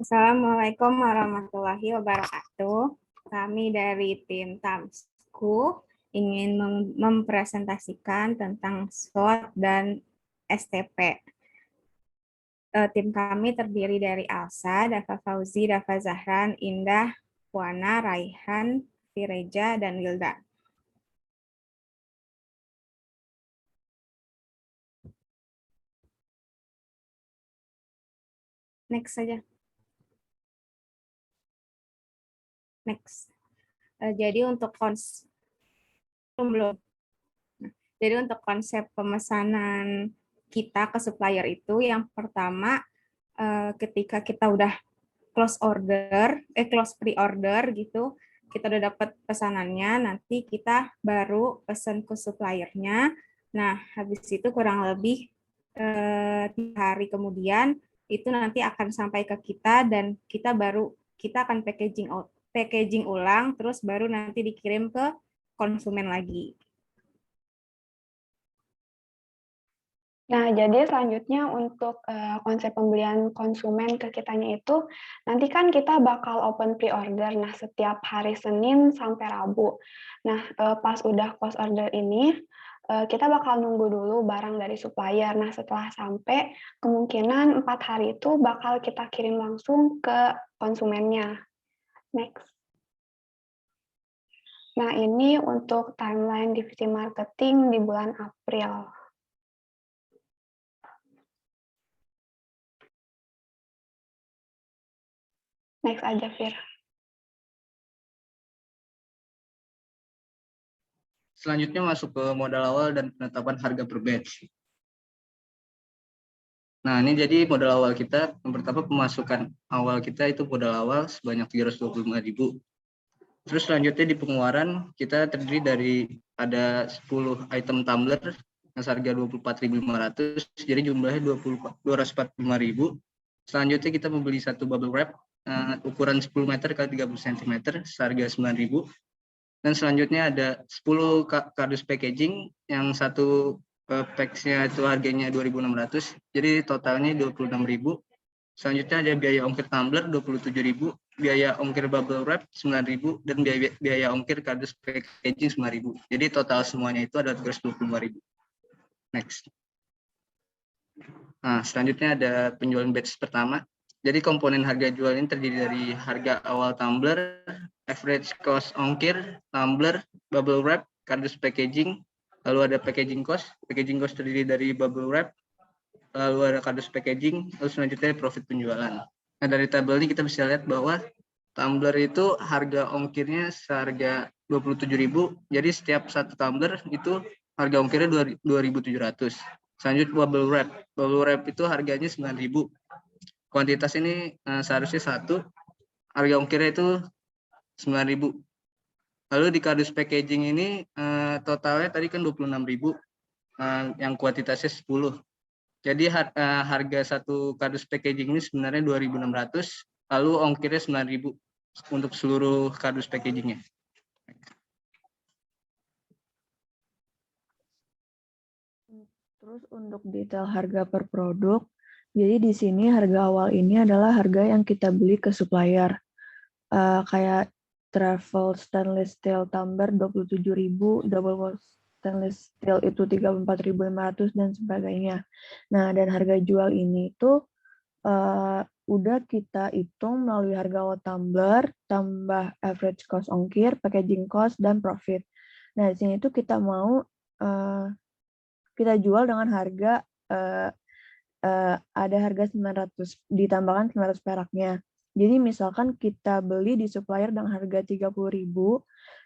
Assalamualaikum warahmatullahi wabarakatuh. Kami dari tim Tamsku ingin mempresentasikan tentang SWOT dan STP. Tim kami terdiri dari Alsa, Dava Fauzi, Dava Zahran, Indah, Puana, Raihan, Fireja, dan Wilda. Next saja. Next. Jadi untuk konsep pemesanan kita ke supplier itu yang pertama ketika kita udah close pre-order gitu, kita udah dapat pesanannya, nanti kita baru pesan ke suppliernya. Nah, habis itu kurang lebih 3 hari kemudian itu nanti akan sampai ke kita dan kita akan packaging ulang, terus baru nanti dikirim ke konsumen lagi. Nah, jadi selanjutnya untuk konsep pembelian konsumen ke kitanya itu, nanti kan kita bakal open pre-order, nah setiap hari Senin sampai Rabu. Nah, pas udah close order ini, kita bakal nunggu dulu barang dari supplier. Nah, setelah sampai, kemungkinan 4 hari itu bakal kita kirim langsung ke konsumennya. Next. Nah, ini untuk timeline divisi marketing di bulan April. Next aja, Fir. Selanjutnya masuk ke modal awal dan penetapan harga per batch. Nah, ini jadi modal awal kita. Yang pertama pemasukan awal kita itu modal awal sebanyak 325.000. Terus selanjutnya di pengeluaran kita terdiri dari ada 10 item tumbler yang seharga 24.500, jadi jumlahnya 245.000. Selanjutnya kita membeli satu bubble wrap ukuran 10 meter x 30 cm seharga 9.000. Dan selanjutnya ada 10 kardus packaging yang satu packsnya itu harganya 2.600, jadi totalnya 26.000. Selanjutnya ada biaya ongkir tumbler 27.000, biaya ongkir bubble wrap 9.000, dan biaya ongkir kardus packaging 9.000. Jadi total semuanya itu ada 325.000. Next. Nah, selanjutnya ada penjualan batch pertama. Jadi komponen harga jual ini terdiri dari harga awal tumbler, average cost ongkir, tumbler, bubble wrap, kardus packaging, lalu ada packaging cost. Packaging cost terdiri dari bubble wrap, lalu ada kardus packaging, lalu selanjutnya profit penjualan. Nah, dari tabel ini kita bisa lihat bahwa tumbler itu harga ongkirnya seharga 27.000. Jadi setiap satu tumbler itu harga ongkirnya 2.700. Selanjutnya bubble wrap. Bubble wrap itu harganya 9.000. Kuantitas ini seharusnya satu, harga ongkirnya itu 9.000. Lalu di kardus packaging ini totalnya tadi kan 26.000, yang kuantitasnya 10. Jadi harga satu kardus packaging ini sebenarnya 2.600, lalu ongkirnya 9.000 untuk seluruh kardus packagingnya. Terus untuk detail harga per produk, jadi di sini harga awal ini adalah harga yang kita beli ke supplier. Kayak travel stainless steel tumbler 27.000, double wall stainless steel itu 34.500 dan sebagainya. Nah, dan harga jual ini tuh udah kita hitung melalui harga awal tumbler tambah average cost ongkir, packaging cost, dan profit. Nah, di sini tuh kita mau kita jual dengan harga ada harga 900 ditambahkan 900 peraknya. Jadi misalkan kita beli di supplier dengan harga 30.000,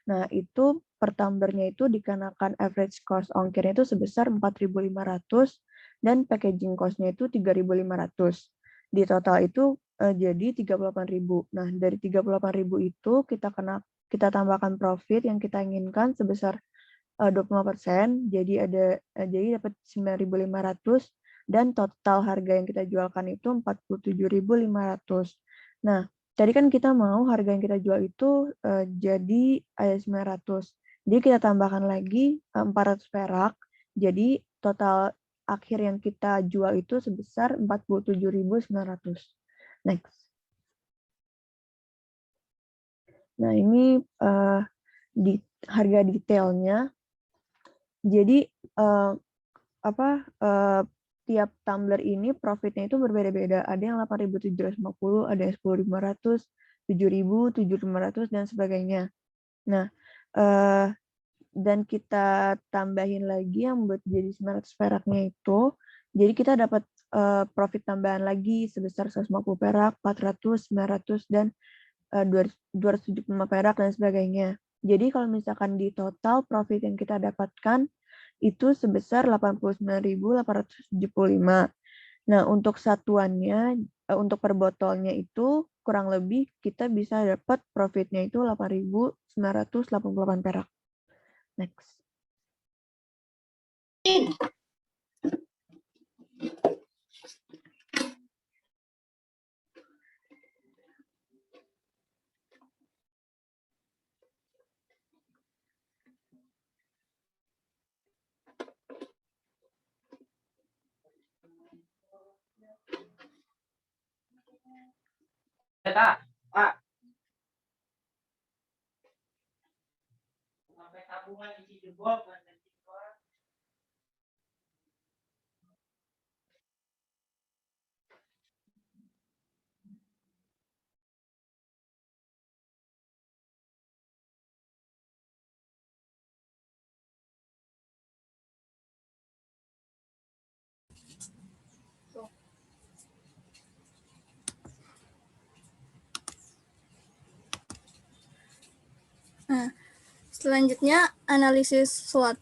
nah itu per tumblernya itu dikenakan average cost ongkirnya itu sebesar 4.500 dan packaging cost-nya itu 3.500. Di total itu jadi 38.000. Nah, dari 38.000 itu kita tambahkan profit yang kita inginkan sebesar 25%, jadi dapat 9.500 dan total harga yang kita jualkan itu 47.500. Nah, tadi kan kita mau harga yang kita jual itu jadi ada 900. Jadi kita tambahkan lagi 400 perak. Jadi total akhir yang kita jual itu sebesar 47.900. Next. Nah, ini di harga detailnya. Jadi tiap tumbler ini profitnya itu berbeda-beda. Ada yang 8.750, ada yang 10.500, 7.000, 7.500 dan sebagainya. Nah, dan kita tambahin lagi yang buat jadi 900 peraknya itu, jadi kita dapat profit tambahan lagi sebesar 150 perak, 400, 900, dan 275 perak dan sebagainya. Jadi kalau misalkan di total profit yang kita dapatkan itu sebesar 89.875. Nah, untuk satuannya, untuk per botolnya itu kurang lebih kita bisa dapat profitnya itu 8.988 perak. Next. Nah, selanjutnya analisis SWOT.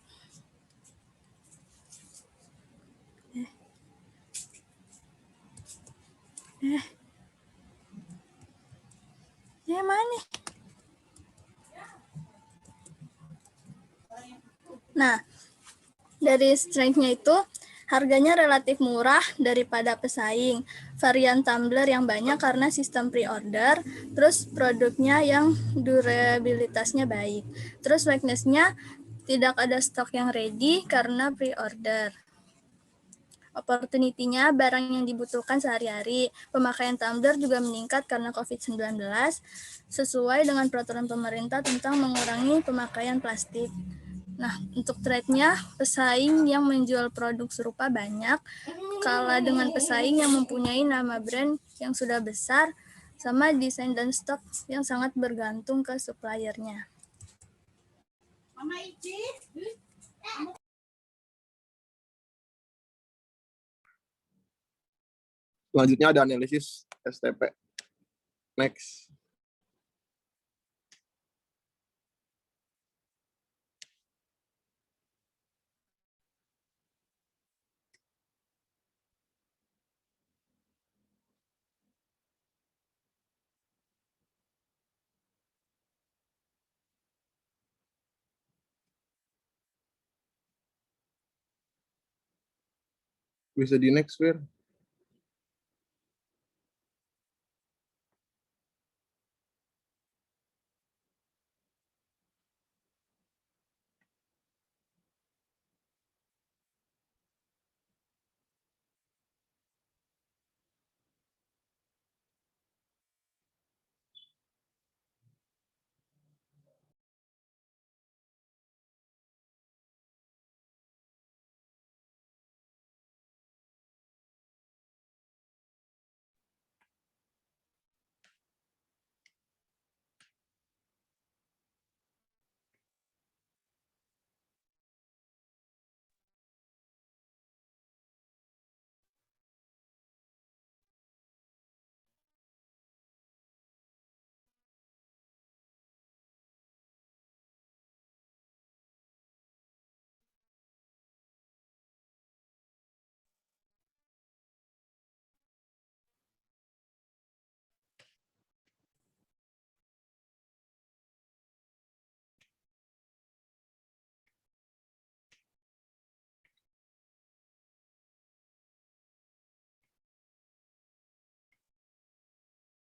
Mana? Nah, dari strength-nya itu harganya relatif murah daripada pesaing, varian tumbler yang banyak karena sistem pre-order, terus produknya yang durabilitasnya baik, terus weakness-nya tidak ada stok yang ready karena pre-order. Opportunity-nya barang yang dibutuhkan sehari-hari. Pemakaian tumbler juga meningkat karena COVID-19 sesuai dengan peraturan pemerintah tentang mengurangi pemakaian plastik. Nah, untuk trade-nya, pesaing yang menjual produk serupa banyak, kalah dengan pesaing yang mempunyai nama brand yang sudah besar, sama desain dan stok yang sangat bergantung ke suppliernya. Selanjutnya ada analisis STP. Next. Bisa di next, Fir.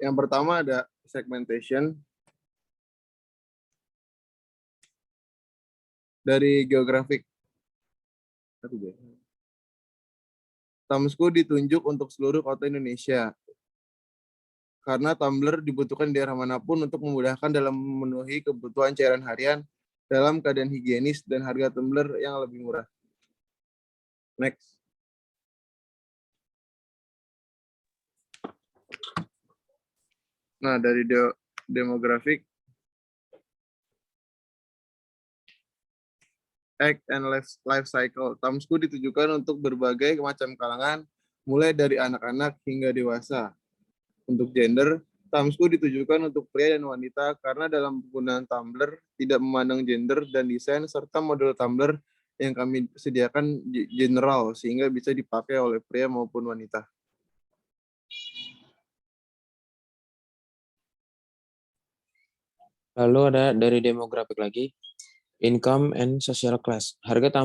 Yang pertama ada segmentation dari geografik. Thumbscrew ditunjuk untuk seluruh kota Indonesia. karena tumbler dibutuhkan di daerah manapun untuk memudahkan dalam memenuhi kebutuhan cairan harian dalam keadaan higienis dan harga tumbler yang lebih murah. Next. Nah, dari demographic, act and life cycle. Tamsku ditujukan untuk berbagai macam kalangan, mulai dari anak-anak hingga dewasa. Untuk gender, Tamsku ditujukan untuk pria dan wanita karena dalam penggunaan tumbler tidak memandang gender dan desain serta model tumbler yang kami sediakan general sehingga bisa dipakai oleh pria maupun wanita. Lalu ada dari demografik lagi, income and social class. Harga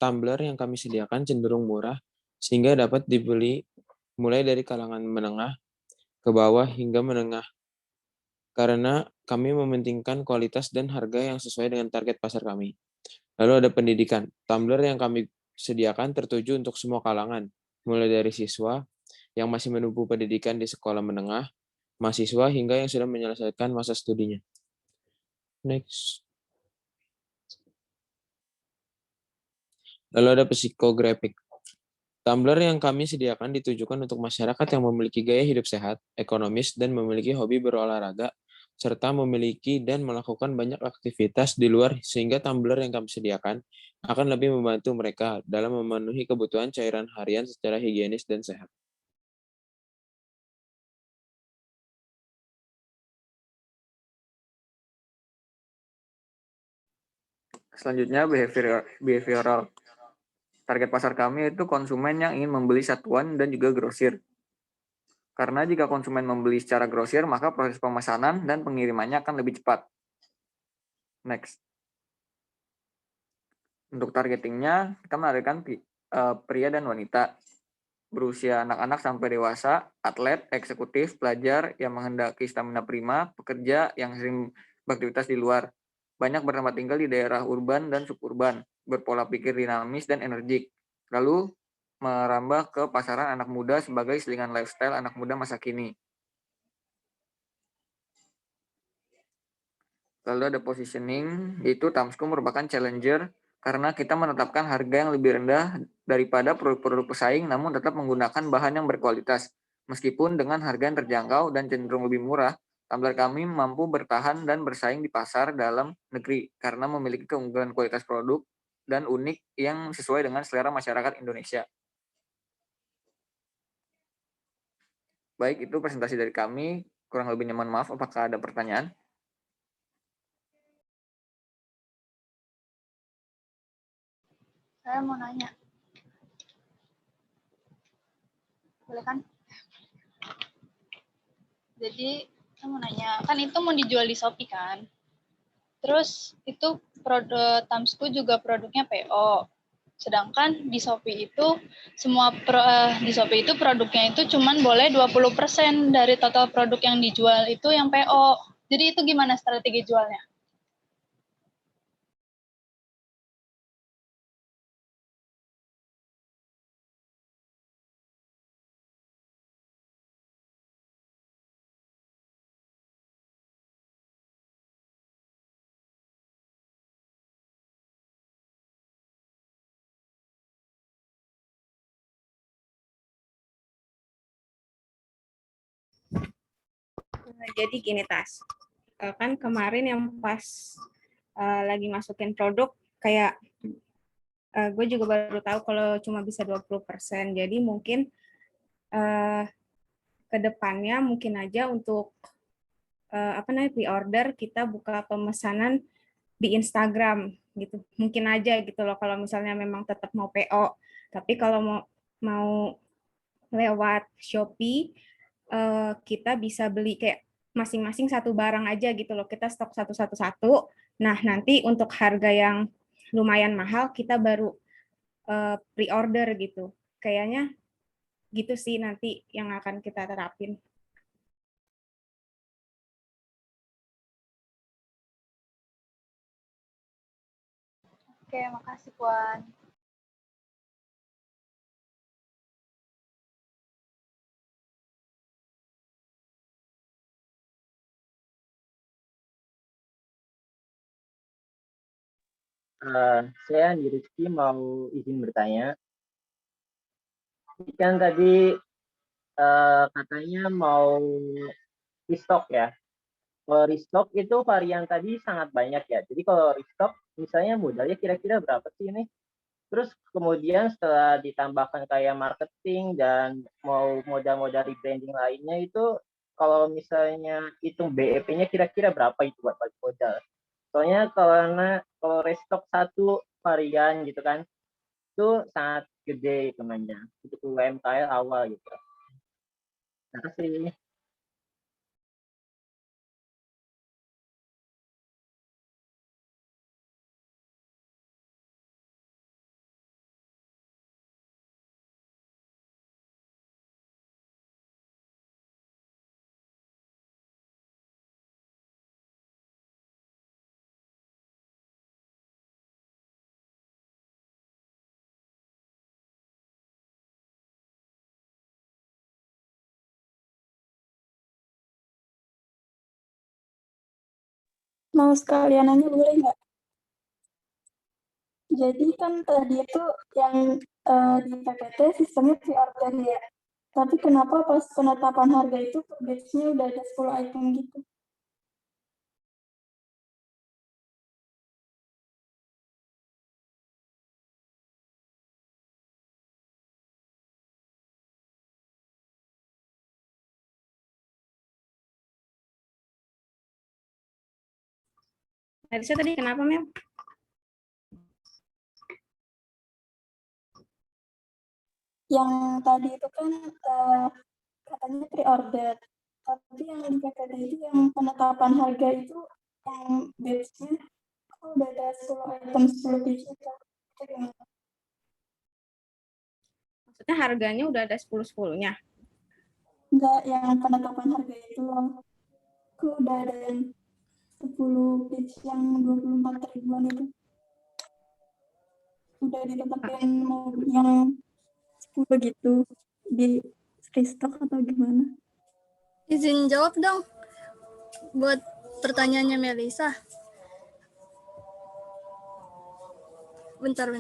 tumbler yang kami sediakan cenderung murah sehingga dapat dibeli mulai dari kalangan menengah ke bawah hingga menengah. Karena kami mementingkan kualitas dan harga yang sesuai dengan target pasar kami. Lalu ada pendidikan. Tumbler yang kami sediakan tertuju untuk semua kalangan, mulai dari siswa yang masih menempuh pendidikan di sekolah menengah, mahasiswa hingga yang sudah menyelesaikan masa studinya. Next. Lalu ada psikografik. Tumbler yang kami sediakan ditujukan untuk masyarakat yang memiliki gaya hidup sehat, ekonomis, dan memiliki hobi berolahraga, serta memiliki dan melakukan banyak aktivitas di luar sehingga tumbler yang kami sediakan akan lebih membantu mereka dalam memenuhi kebutuhan cairan harian secara higienis dan sehat. Selanjutnya behavioral. Target pasar kami itu konsumen yang ingin membeli satuan dan juga grosir. Karena jika konsumen membeli secara grosir, maka proses pemesanan dan pengirimannya akan lebih cepat. Next. Untuk targetingnya, kita menargetkan pria dan wanita, berusia anak-anak sampai dewasa, atlet, eksekutif, pelajar yang menghendaki stamina prima, pekerja yang sering beraktivitas di luar, banyak bertempat tinggal di daerah urban dan suburban, berpola pikir dinamis dan energik, lalu merambah ke pasaran anak muda sebagai selingan lifestyle anak muda masa kini. Lalu ada positioning, yaitu Tamsku merupakan challenger karena kita menetapkan harga yang lebih rendah daripada produk-produk pesaing namun tetap menggunakan bahan yang berkualitas. Meskipun dengan harga yang terjangkau dan cenderung lebih murah, tumbler kami mampu bertahan dan bersaing di pasar dalam negeri karena memiliki keunggulan kualitas produk dan unik yang sesuai dengan selera masyarakat Indonesia. Baik, itu presentasi dari kami. Kurang lebihnya mohon maaf, apakah ada pertanyaan? Saya mau nanya. Boleh kan? Jadi, saya mau nanya, kan itu mau dijual di Shopee kan? Terus itu produk Tamsku juga produknya PO. Sedangkan di Shopee itu di Shopee itu produknya itu cuman boleh 20% dari total produk yang dijual itu yang PO. Jadi itu gimana strategi jualnya? Jadi gini Tas, kan kemarin yang pas lagi masukin produk kayak gue juga baru tahu kalau cuma bisa 20%. Jadi mungkin ke depannya mungkin aja untuk pre-order kita buka pemesanan di Instagram gitu. Mungkin aja gitu loh kalau misalnya memang tetap mau PO. Tapi kalau mau lewat Shopee kita bisa beli kayak masing-masing satu barang aja gitu loh. Kita stok satu-satu. Nah, nanti untuk harga yang lumayan mahal kita baru pre-order gitu. Kayaknya gitu sih nanti yang akan kita terapin. Oke, makasih Puan. Saya Andi Rizky mau izin bertanya. Kan tadi katanya mau restock ya. Kalau restock itu varian tadi sangat banyak ya. Jadi kalau restock misalnya modalnya kira-kira berapa sih ini? Terus kemudian setelah ditambahkan kayak marketing dan mau modal-modal rebranding lainnya itu kalau misalnya hitung BEP-nya kira-kira berapa itu buat balik modal? Soalnya kalau restock satu varian gitu kan, itu sangat gede hitungannya untuk UMKM awal gitu. Terima kasih. Mau sekalian nanya boleh nggak? Jadi kan tadi itu yang di PPT sistemnya pre-order ya. Tapi kenapa pas penetapan harga itu batch-nya udah ada 10 item gitu? Melisa tadi kenapa, Mel? Yang tadi itu kan katanya pre-order. Tapi yang di PPT itu yang penetapan harga itu yang batch-nya udah ada 10 item 10 biji itu. Itu gimana? Maksudnya harganya udah ada 10-10-nya? Enggak, yang penetapan harga itu loh. Kok udah ada yang 10 batch yang 24 ribuan itu. Udah ditetapkan mau yang 10 gitu di restock atau gimana? Izin jawab dong buat pertanyaannya Melisa. Bentar.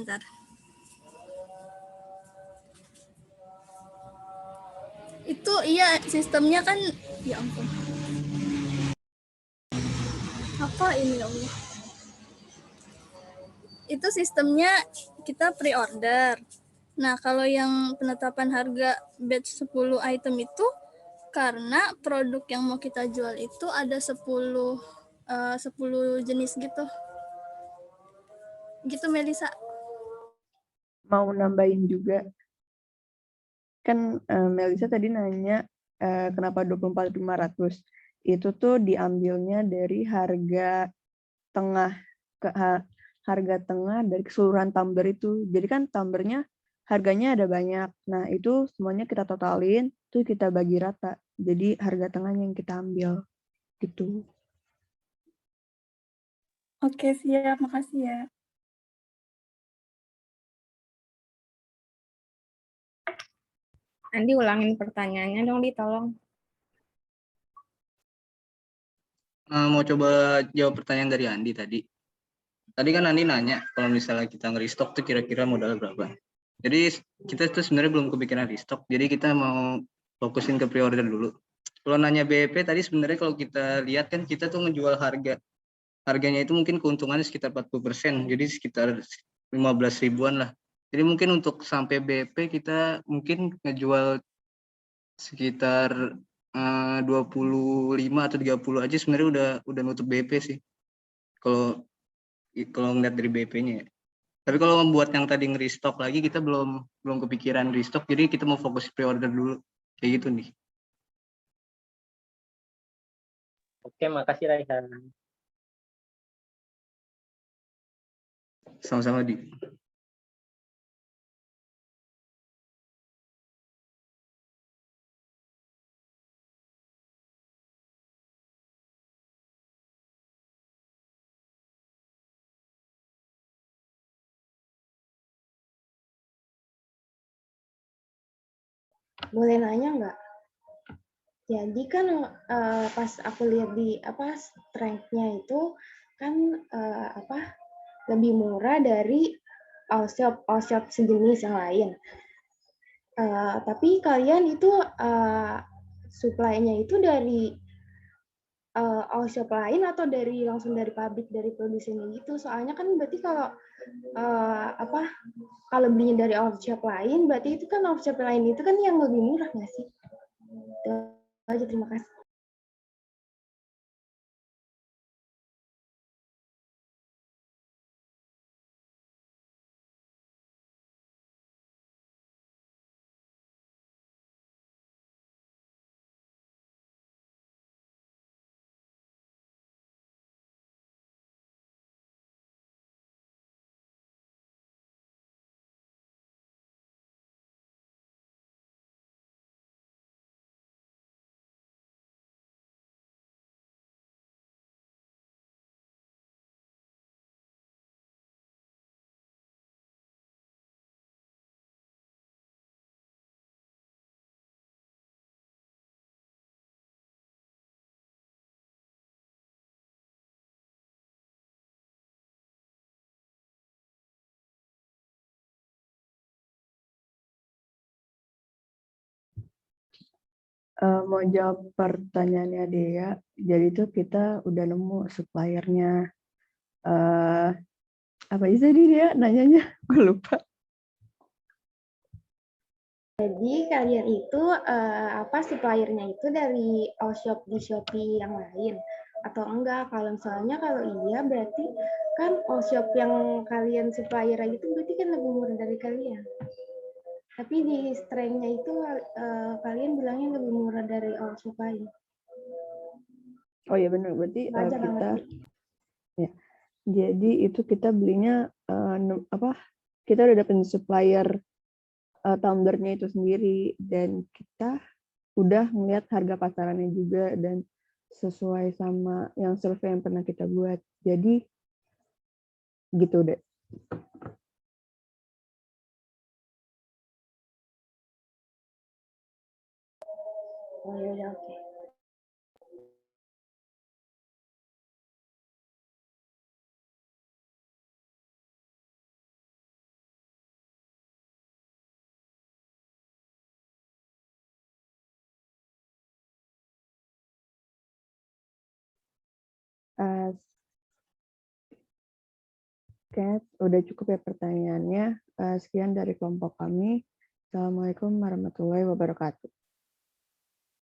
Itu iya sistemnya kan, ya ampun. Apa ini ya Allah? Itu sistemnya kita pre-order. Nah, kalau yang penetapan harga batch 10 item itu karena produk yang mau kita jual itu ada 10 jenis gitu. Gitu Melisa. Mau nambahin juga. Kan Melisa tadi nanya kenapa 24.500. Itu tuh diambilnya dari harga tengah harga tengah dari keseluruhan tumbler itu. Jadi kan tumblernya harganya ada banyak. Nah, itu semuanya kita totalin, tuh kita bagi rata. Jadi harga tengahnya yang kita ambil. Gitu. Oke, siap. Makasih ya. Andi ulangin pertanyaannya dong, Di, tolong. Mau coba jawab pertanyaan dari Andi tadi. Tadi kan Andi nanya kalau misalnya kita nge-restock tuh kira-kira modal berapa. Jadi kita tuh sebenarnya belum kepikiran restock, jadi kita mau fokusin ke pre-order dulu. Kalau nanya BEP tadi sebenarnya kalau kita lihat kan kita tuh ngejual harganya itu mungkin keuntungannya sekitar 40%, jadi sekitar 15 ribuan lah. Jadi mungkin untuk sampai BEP kita mungkin ngejual sekitar 25 atau 30 aja sebenarnya udah nutup BEP sih. Kalau ngeliat dari BP-nya ya. Tapi kalau membuat yang tadi nge-restock lagi kita belum kepikiran restock, jadi kita mau fokus pre-order dulu. Kayak gitu nih. Oke, makasih Raihan. Sama-sama Di. Boleh nanya nggak? Jadi kan pas aku lihat di strength-nya itu kan lebih murah dari all shop sejenis yang lain. Tapi kalian itu supply-nya itu dari all shop lain atau langsung dari pabrik, dari produsennya gitu? Soalnya kan berarti kalau kalau belinya dari all shop lain, berarti itu kan all shop lain itu kan yang lebih murah nggak sih? Itu aja, terima kasih. Mau jawab pertanyaannya Dea, jadi itu kita udah nemu suppliernya. Apa sih tadi dia nanyanya? Gue lupa. Jadi kalian itu suppliernya itu dari all shop di Shopee yang lain atau enggak? Kalau misalnya kalau iya berarti kan all shop yang kalian supplier itu berarti kan lebih murah dari kalian. Tapi di strength-nya itu kalian bilangnya lebih murah dari all shop lain. Oh iya benar, berarti Belajar kita banget. ya. Jadi itu kita belinya kita udah dapet supplier tumblernya itu sendiri dan kita udah ngeliat harga pasarannya juga dan sesuai sama yang survei yang pernah kita buat. Jadi gitu deh. Oh ya oke. Oke, udah cukup ya pertanyaannya. Sekian dari kelompok kami. Assalamualaikum warahmatullahi wabarakatuh.